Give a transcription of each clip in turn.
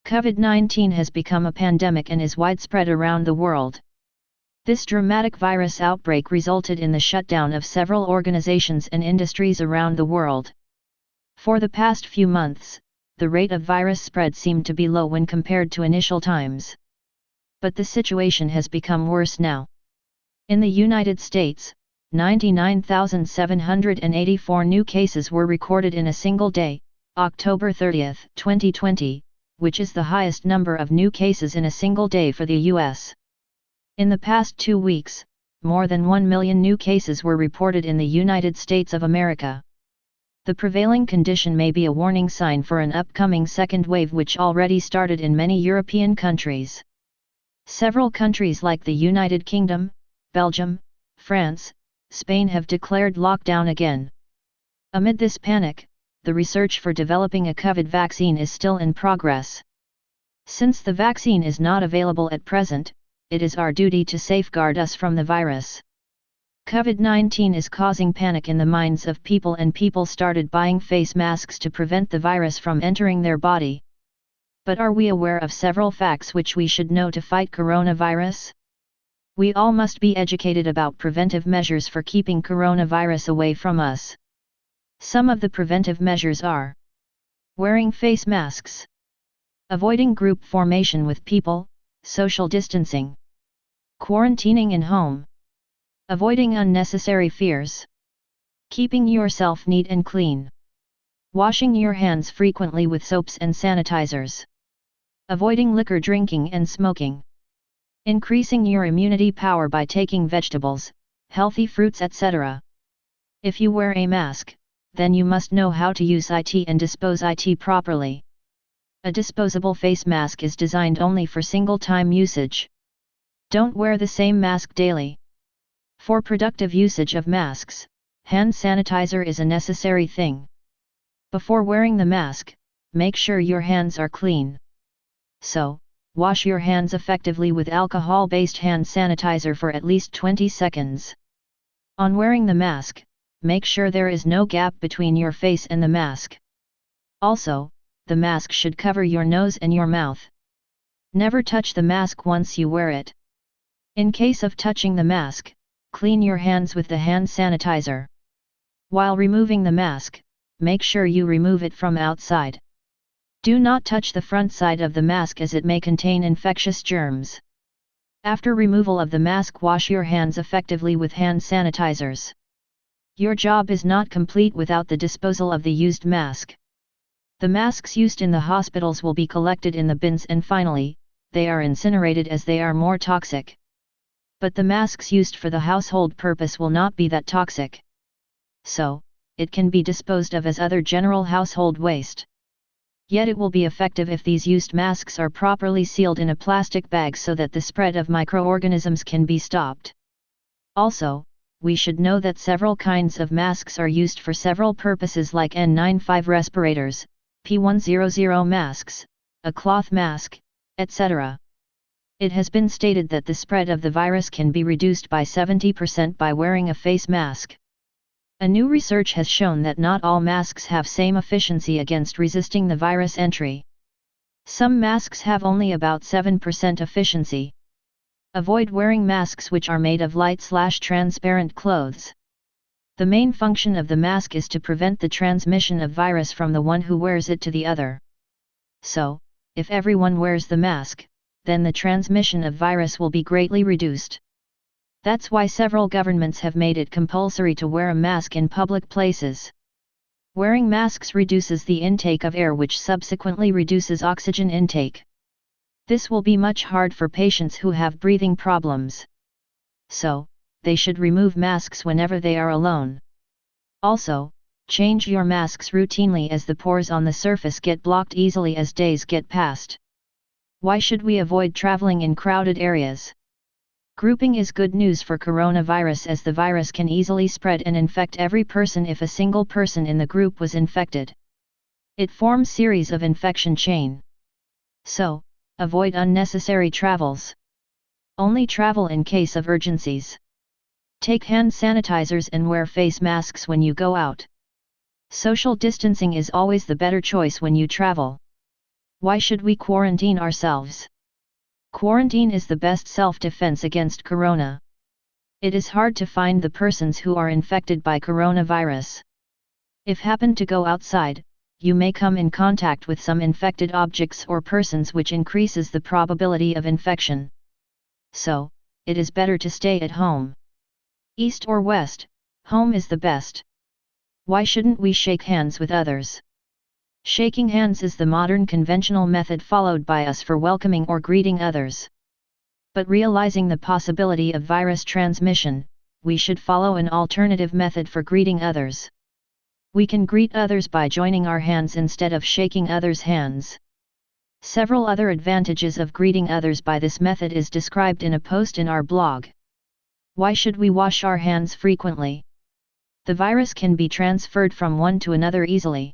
COVID-19 has become a pandemic and is widespread around the world. This dramatic virus outbreak resulted in the shutdown of several organizations and industries around the world. For the past few months, the rate of virus spread seemed to be low when compared to initial times. But the situation has become worse now. In the United States, 99,784 new cases were recorded in a single day, October 30, 2020, which is the highest number of new cases in a single day for the U.S. In the past 2 weeks, more than 1 million new cases were reported in the United States of America. The prevailing condition may be a warning sign for an upcoming second wave which already started in many European countries. Several countries like the United Kingdom, Belgium, France, Spain have declared lockdown again. Amid this panic, the research for developing a COVID vaccine is still in progress. Since the vaccine is not available at present, it is our duty to safeguard us from the virus. COVID-19 is causing panic in the minds of people, and people started buying face masks to prevent the virus from entering their body. But are we aware of several facts which we should know to fight coronavirus? We all must be educated about preventive measures for keeping coronavirus away from us. Some of the preventive measures are: wearing face masks, avoiding group formation with people, social distancing, quarantining in home, avoiding unnecessary fears, keeping yourself neat and clean, washing your hands frequently with soaps and sanitizers, avoiding liquor drinking and smoking, increasing your immunity power by taking vegetables, healthy fruits, etc. If you wear a mask, then you must know how to use it and dispose it properly. A disposable face mask is designed only for single-time usage. Don't wear the same mask daily. For productive usage of masks, hand sanitizer is a necessary thing. Before wearing the mask, make sure your hands are clean. So, wash your hands effectively with alcohol-based hand sanitizer for at least 20 seconds. On wearing the mask, make sure there is no gap between your face and the mask. Also, the mask should cover your nose and your mouth. Never touch the mask once you wear it. In case of touching the mask, clean your hands with the hand sanitizer. While removing the mask, make sure you remove it from outside. Do not touch the front side of the mask as it may contain infectious germs. After removal of the mask, wash your hands effectively with hand sanitizers. Your job is not complete without the disposal of the used mask. The masks used in the hospitals will be collected in the bins, and finally, they are incinerated as they are more toxic. But the masks used for the household purpose will not be that toxic. So, it can be disposed of as other general household waste. Yet it will be effective if these used masks are properly sealed in a plastic bag so that the spread of microorganisms can be stopped. Also, we should know that several kinds of masks are used for several purposes, like N95 respirators, P100 masks, a cloth mask, etc. It has been stated that the spread of the virus can be reduced by 70% by wearing a face mask. A new research has shown that not all masks have same efficiency against resisting the virus entry. Some masks have only about 7% efficiency. Avoid wearing masks which are made of light/transparent clothes. The main function of the mask is to prevent the transmission of virus from the one who wears it to the other. So, if everyone wears the mask, then the transmission of virus will be greatly reduced. That's why several governments have made it compulsory to wear a mask in public places. Wearing masks reduces the intake of air, which subsequently reduces oxygen intake. This will be much hard for patients who have breathing problems. So, they should remove masks whenever they are alone. Also, change your masks routinely as the pores on the surface get blocked easily as days get past. Why should we avoid traveling in crowded areas? Grouping is good news for coronavirus, as the virus can easily spread and infect every person if a single person in the group was infected. It forms series of infection chain. So, avoid unnecessary travels. Only travel in case of urgencies. Take hand sanitizers and wear face masks when you go out. Social distancing is always the better choice when you travel. Why should we quarantine ourselves? Quarantine is the best self-defense against corona. It is hard to find the persons who are infected by coronavirus. If happen to go outside, you may come in contact with some infected objects or persons, which increases the probability of infection. So, it is better to stay at home. East or west, home is the best. Why shouldn't we shake hands with others? Shaking hands is the modern conventional method followed by us for welcoming or greeting others. But realizing the possibility of virus transmission, we should follow an alternative method for greeting others. We can greet others by joining our hands instead of shaking others' hands. Several other advantages of greeting others by this method is described in a post in our blog. Why should we wash our hands frequently? The virus can be transferred from one to another easily.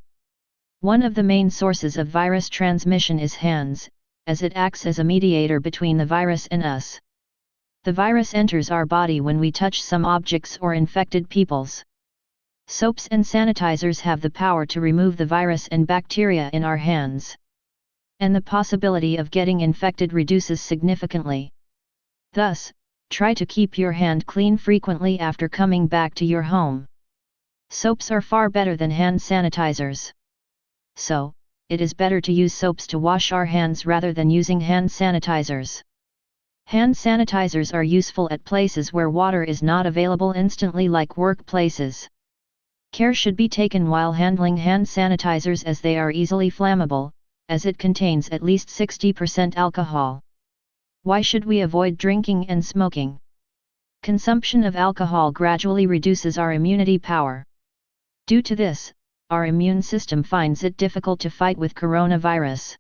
One of the main sources of virus transmission is hands, as it acts as a mediator between the virus and us. The virus enters our body when we touch some objects or infected peoples. Soaps and sanitizers have the power to remove the virus and bacteria in our hands. And the possibility of getting infected reduces significantly. Thus, try to keep your hand clean frequently after coming back to your home. Soaps are far better than hand sanitizers. So, it is better to use soaps to wash our hands rather than using hand sanitizers. Hand sanitizers are useful at places where water is not available instantly, like workplaces. Care should be taken while handling hand sanitizers, as they are easily flammable, as it contains at least 60% alcohol. Why should we avoid drinking and smoking? Consumption of alcohol gradually reduces our immunity power. Due to this, our immune system finds it difficult to fight with coronavirus.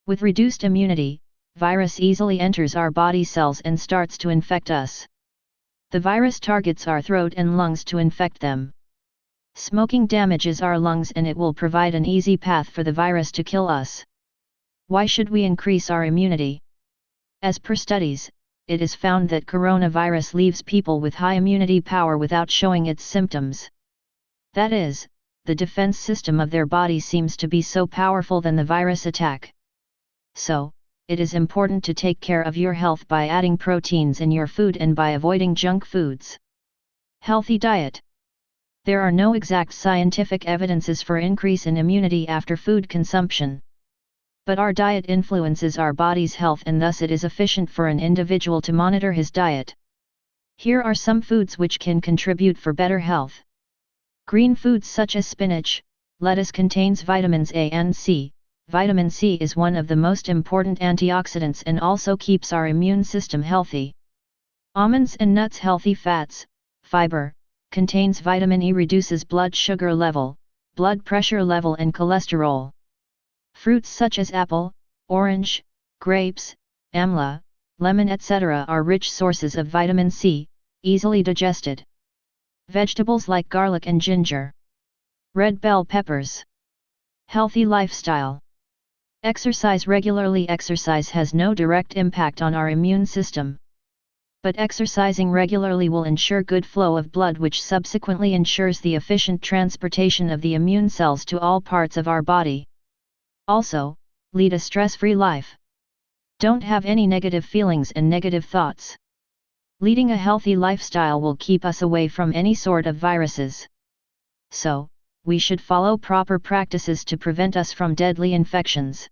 With reduced immunity, virus easily enters our body cells and starts to infect us. The virus targets our throat and lungs to infect them. Smoking damages our lungs, and it will provide an easy path for the virus to kill us. Why should we increase our immunity? As per studies, it is found that coronavirus leaves people with high immunity power without showing its symptoms. That is, the defense system of their body seems to be so powerful than the virus attack. So, it is important to take care of your health by adding proteins in your food and by avoiding junk foods. Healthy diet. There are no exact scientific evidences for increase in immunity after food consumption. But our diet influences our body's health, and thus it is efficient for an individual to monitor his diet. Here are some foods which can contribute for better health. Green foods such as spinach, lettuce contains vitamins A and C. Vitamin C is one of the most important antioxidants and also keeps our immune system healthy. Almonds and nuts. Healthy fats, fiber, contains vitamin E, reduces blood sugar level, blood pressure level and cholesterol. Fruits such as apple, orange, grapes, amla, lemon etc. are rich sources of vitamin C, easily digested. Vegetables like garlic and ginger. Red bell peppers. Healthy lifestyle. Exercise regularly. Exercise has no direct impact on our immune system. But exercising regularly will ensure good flow of blood, which subsequently ensures the efficient transportation of the immune cells to all parts of our body. Also, lead a stress-free life. Don't have any negative feelings and negative thoughts. Leading a healthy lifestyle will keep us away from any sort of viruses. So, we should follow proper practices to prevent us from deadly infections.